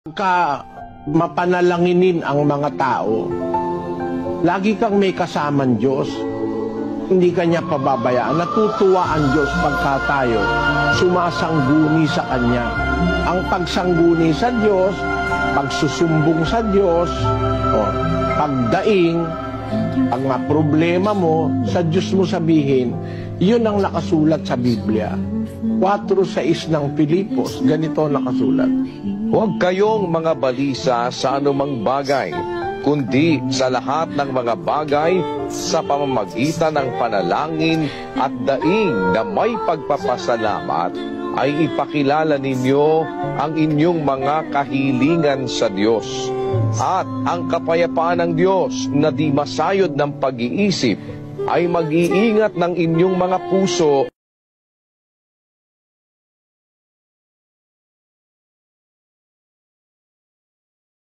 Pagka mapanalanginin ang mga tao, lagi kang may kasamang Diyos, hindi ka niya pababayaan. Natutuwa ang Diyos pagka tayo sumasangguni sa Kanya. Ang pagsangguni sa Diyos, pagsusumbong sa Diyos, pagdaing, pag mga problema mo, sa Diyos mo sabihin, yun ang nakasulat sa Biblia. 4:6 ng Pilipos, ganito nakasulat. Huwag kayong mga balisa sa anumang bagay, kundi sa lahat ng mga bagay sa pamamagitan ng panalangin at daing na may pagpapasalamat ay ipakilala ninyo ang inyong mga kahilingan sa Diyos. At ang kapayapaan ng Diyos na di masayod ng pag-iisip ay mag-iingat ng inyong mga puso